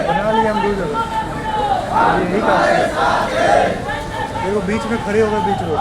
बना लिया हम 2 जगह, यही काम है। देखो बीच में खड़े हो गए, बीच रोड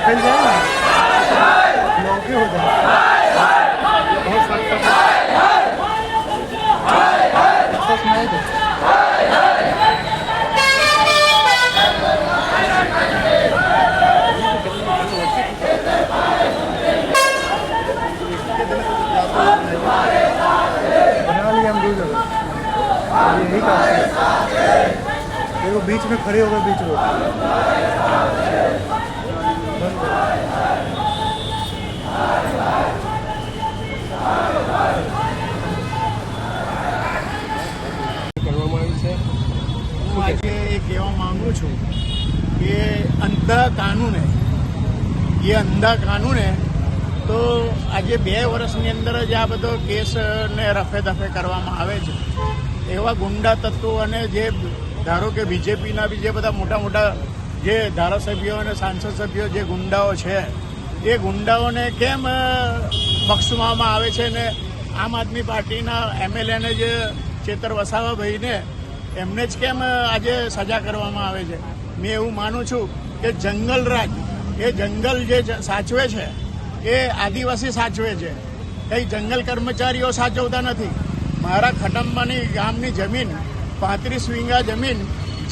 फैल जाए, लौके हो जाए, बहुत सुनाई दे। बना लिया हम 2 जगह, यही काम है। देखो बीच में खड़े हो गए, बीच रोड હું આજે એ કહેવા માંગુ છું કે અંધા કાનૂન એ અંધા કાનૂન તો આજે 2 વર્ષની અંદર જ આ બધો કેસને રફે દફે કરવામાં આવે છે. એવા ગુંડા તત્વો અને જે ધારો કે બીજેપીના બી જે બધા મોટા મોટા જે ધારાસભ્યો અને સાંસદ સભ્યો જે ગુંડાઓ છે એ ગુંડાઓને કેમ બક્ષવામાં આવે છે ને આમ આદમી પાર્ટીના એમએલએને જે ચેતર વસાવાભાઈને એમને જ કેમ આજે સજા કરવામાં આવે છે. મેં એવું માનું છું કે જંગલ રાજ એ જંગલ જે સાચવે છે એ આદિવાસી સાચવે છે, કંઈ જંગલ કર્મચારીઓ સાચવતા નથી. મારા ખટંબાની ગામની જમીન 35 વીઘા જમીન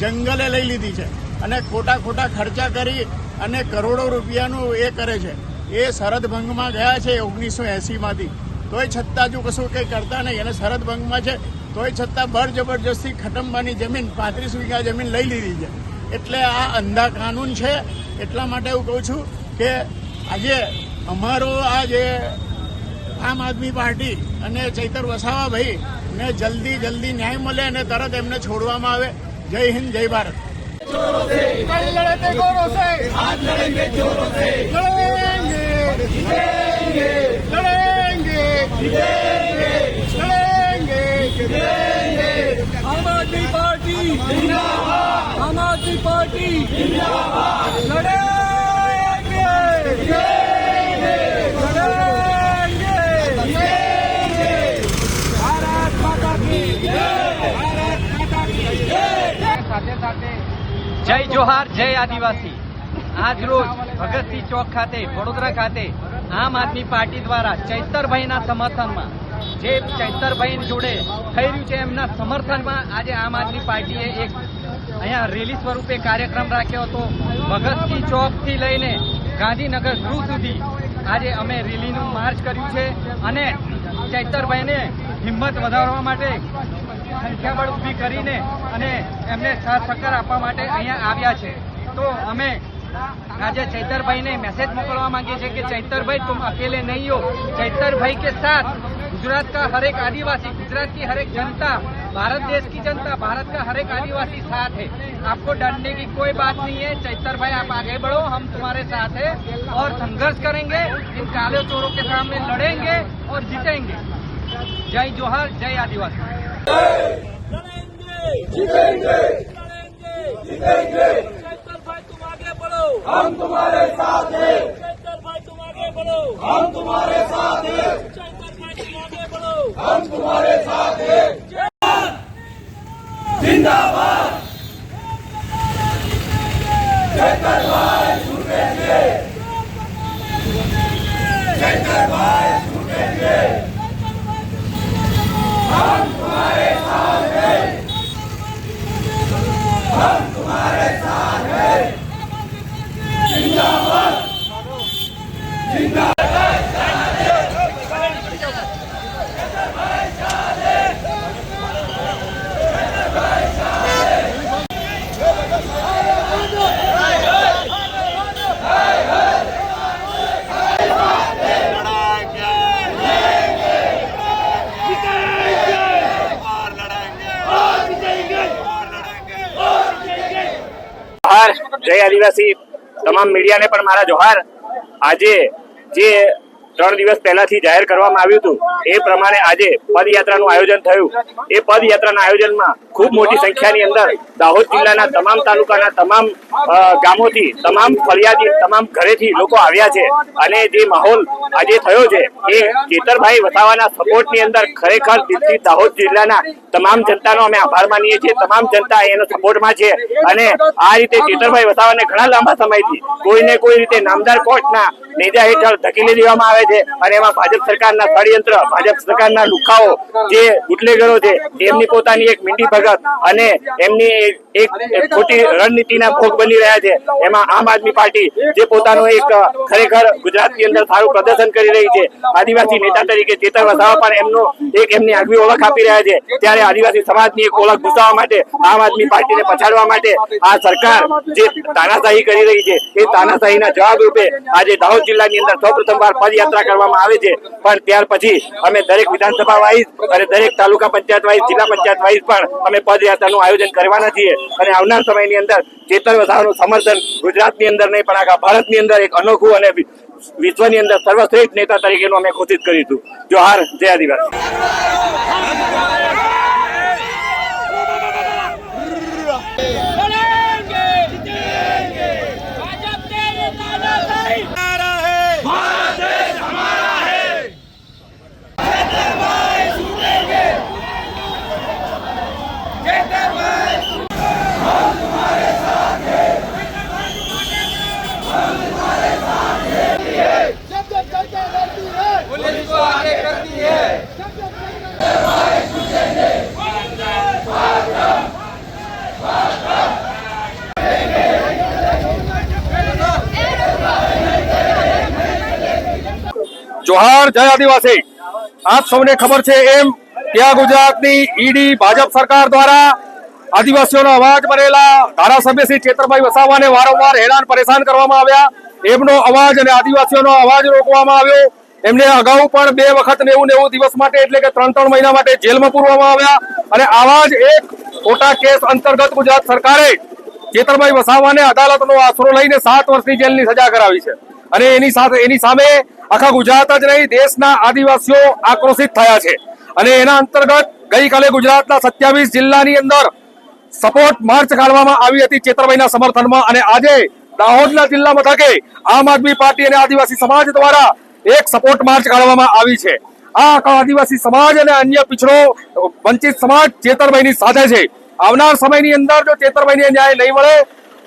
જંગલે લઈ લીધી છે અને ખોટા ખર્ચા કરી અને કરોડો રૂપિયાનું એ કરે છે. એ સરહદ ભંગમાં ગયા છે 1980માંથી, તોય છતાં જો કશું કંઈ કરતા નહીં અને સરહદ ભંગમાં છે તોય છતાં જબરજસ્તી ખટંબાની જમીન 35 વીઘા જમીન લઈ લીધી છે. એટલે આ અંધા કાનૂન છે. એટલા માટે હું કહું છું કે આજે અમારો આ જે આમ આદમી પાર્ટી અને ચૈતર વસાવાભાઈ ને જલ્દી ન્યાય મળે અને તરત એમને છોડવામાં આવે. જય હિન્દ, જય ભારત. आम आदमी पार्टी जिंदाबाद, आम आदमी पार्टी जिंदाबाद, જય જોહાર, જય આદિવાસી। આજ રોજ ભગતસિંહ ચોક ખાતે વડોદરા ખાતે આમ આદમી પાર્ટી દ્વારા ચૈતરભાઈના સમર્થનમાં જે ચૈતરભાઈ જોડે થઈ રહ્યું છે એમના સમર્થનમાં આજે આમ આદમી પાર્ટીએ એક અહીંયા રેલી સ્વરૂપે કાર્યક્રમ રાખ્યો હતો। ભગતસિંહ ચોકથી લઈને ગાંધીનગર ગૃહ સુધી આજે અમે રેલીનું માર્ચ કર્યું છે અને ચૈતરભાઈને હિંમત વધારવા માટે સંખ્યાબળ ઊભી કરીને અને એમને સાથ સહકાર આપવા માટે અહીંયા આવ્યા છે। તો અમે આજે ચૈતરભાઈને मैसेज मोकलवा मांगे छे कि चैतरभाई तुम अकेले नहीं हो, चैतरभाई के साथ गुजरात का हर एक आदिवासी, गुजरात की हर एक जनता, भारत देश की जनता, भारत का हर एक आदिवासी साथ है। आपको डरने की कोई बात नहीं है। चैतरभाई आप आगे बढ़ो, हम तुम्हारे साथ है और संघर्ष करेंगे, इन काले चोरों के सामने लड़ेंगे और जीतेंगे। जय जोहार, जय आदिवासी। जीतेंगे, जीतेंगे। चैतरभाई तुम आगे बढ़ो, हम तुम्हारे साथ हैं। चैतरभाई तुम आगे बढ़ो, हम तुम्हारे साथ हैं। चैतरभाई तुम आगे बढ़ो, हम तुम्हारे साथ हैं। जिंदाबाद। चैतरभाई छूटेंगे, चैतरभाई छूटेंगे। हम तुम्हारे साथ हैं, हम तुम्हारे साथ हैं। जिंदाबाद, जिंदाबाद। જય આદિવાસી તમામ મીડિયાને પણ મારા જોહાર। આજે જે 3 દિવસ પહેલાથી જાહેર કરવામાં આવ્યું હતું એ પ્રમાણે આજે પદયાત્રાનું આયોજન થયું। એ પદયાત્રાના આયોજનમાં ખૂબ મોટી સંખ્યાની અંદર દાહોદ જિલ્લાના તમામ તાલુકાના તમામ ગામોથી, તમામ ફરિયાદી, તમામ ઘરેથી લોકો આવ્યા છે અને જે માહોલ આજે થયો છે એ ચેતરભાઈ વસાવાના સપોર્ટની અંદર ખરેખર દિલથી દાહોદ જિલ્લાના તમામ જનતાનો અમે આભાર માનીએ છીએ। તમામ જનતા એનો સપોર્ટમાં છે અને આ રીતે ચેતરભાઈ વસાવાને ઘણા લાંબા સમયથી કોઈને કોઈ રીતે નામદાર કોર્ટના નેજા હેઠળ ધકેલી દેવામાં આવે છે અને એમાં ભાજપ સરકારના ષડયંત્ર, ભાજપ સરકારના લુખાઓ, જે બુટલેગરો છે એમની પોતાની એક મીંડી ભગત અને એમની એક ખોટી રણનીતિના ભોગ બની રહ્યા છે। એમાં આમ આદમી પાર્ટી જે પોતાનું એક ખરેખર ગુજરાતની અંદર સારું પ્રદર્શન કરી રહી છે, આદિવાસી નેતા તરીકે ચેતર વસાવા પણ એમનું એક એમની આગવી ઓળખ આપી રહ્યા છે, ત્યારે આદિવાસી સમાજની એક ઓળખ ઘૂસાવવા માટે, આમ આદમી પાર્ટીને પછાડવા માટે આ સરકાર જે તાનાશાહી કરી રહી છે એ તાનાશાહીના જવાબ રૂપે આજે દાહોદ જિલ્લાની અંદર સૌપ્રથમવાર પદયાત્રા કરવામાં આવે છે। પણ ત્યાર પછી અમે દરેક વિધાનસભા વાઇઝ અને દરેક તાલુકા પંચાયત વાઇઝ, જિલ્લા પંચાયત વાઇઝ પણ અમે પદયાત્રાનું આયોજન કરવાના છીએ અને આવનાર સમયની અંદર ચેતર વસાવાનું સમર્થન ગુજરાતની અંદર નહીં પણ આખા ભારતની અંદર એક અનોખું અને વિશ્વની અંદર સર્વશ્રેષ્ઠ નેતા તરીકેનું અમે ઘોષિત કરીશું। જોહાર, જય આદિવાસી। જોહાર, જય આદિવાસી। આપ સૌને ખબર છે એમ ત્યાં ગુજરાતની ઈડી ભાજપ સરકાર દ્વારા આદિવાસીઓનો અવાજ બનેલા ધારાસભ્ય શ્રી ચેતરભાઈ વસાવાને વારંવાર હેરાન પરેશાન કરવામાં આવ્યા। એમનો અવાજ અને આદિવાસીઓનો અવાજ રોકવામાં આવ્યો। એમને અગાઉ પણ 2 વખત 90 દિવસ માટે એટલે કે 3 મહિના માટે જેલમાં પૂરવામાં આવ્યા અને આવા જ એક ખોટા કેસ અંતર્ગત ગુજરાત સરકારે ચેતરભાઈ વસાવાને અદાલતનો આશરો લઈને 7 વર્ષની જેલની સજા કરાવી છે અને એની સામે આખા ગુજરાત જ નહીં દેશના આદિવાસીઓ આક્રોશિત થયા છે અને એના અંતર્ગત ગઈકાલે ગુજરાતના 27 જિલ્લાની અંદર સપોર્ટ માર્ચ કાઢવામાં આવી હતી ચેતરભાઈના સમર્થનમાં અને આજે દાહોદના જિલ્લા મથકે આમ આદમી પાર્ટી અને આદિવાસી સમાજ દ્વારા એક સપોર્ટ માર્ચ કાઢવામાં આવી છે। આ આદિવાસી સમાજ અને અન્ય પીછડો વંચિત સમાજ ચેતરભાઈની સાથે છે। આવનાર સમયની અંદર જો ચેતરભાઈને ન્યાય નહીં મળે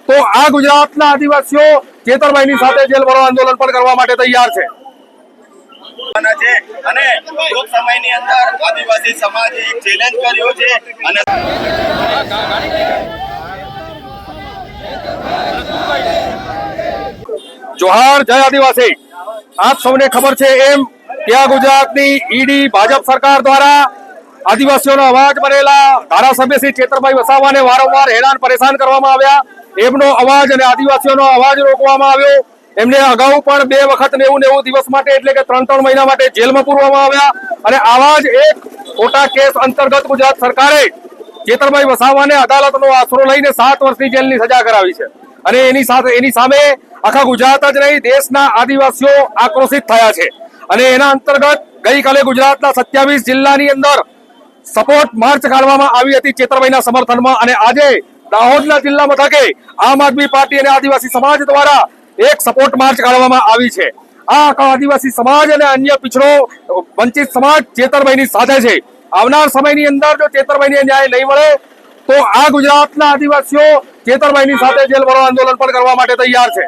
તો આ ગુજરાતના આદિવાસીઓ ચેતરભાઈની સાથે જેલ ભરો આંદોલન પણ કરવા માટે તૈયાર છે. છે અને ટૂંક સમયની અંદર આદિવાસી સમાજે એક ચેલેન્જ કર્યો છે અને જોહાર જય આદિવાસી. આપ સૌને ખબર છે એમ કે આ ગુજરાતની ઈડી ભાજપ સરકાર દ્વારા આદિવાસીઓનો અવાજ બનેલા ધારાસભ્ય શ્રી ચેતરભાઈ વસાવાને વારંવાર હેરાન પરેશાન કરવામાં આવ્યા. એમનો અવાજ અને આદિવાસીઓનો અવાજ રોકવામાં આવ્યો. એમને અગાઉ પણ 2 વખત 90 દિવસ માટે એટલે કે 3 મહિના માટે જેલમાં પૂરવામાં આવ્યા. અને આવા જ એક ખોટા કેસ અંતર્ગત ગુજરાત સરકારે ચેતરભાઈ વસાવાને અદાલતનો આશરો લઈને 7 વર્ષની જેલની સજા કરાવી છે. અને એની સામે આખા ગુજરાત જ નહીં દેશના આદિવાસીઓ આક્રોશિત થયા છે. અને એના અંતર્ગત ગઈકાલે ગુજરાતના 27 જિલ્લાની અંદર સપોર્ટ માર્ચ કાઢવામાં આવી હતી ચેતરભાઈના સમર્થનમાં. અને આજે દાહોદના જિલ્લા મથકે આમ આદમી પાર્ટી અને આદિવાસી સમાજ દ્વારા એક સપોર્ટ માર્ચ કાઢવામાં આવી છે. આ આદિવાસી સમાજ અને અન્ય પીછડો વંચિત સમાજ ચેતરભાઈની સાથે છે. આવનાર સમયની અંદર જો ચેતરભાઈને ન્યાય નહીં મળે તો આ ગુજરાતના આદિવાસીઓ ચેતરભાઈની સાથે જેલ ભરો આંદોલન પણ કરવા માટે તૈયાર છે.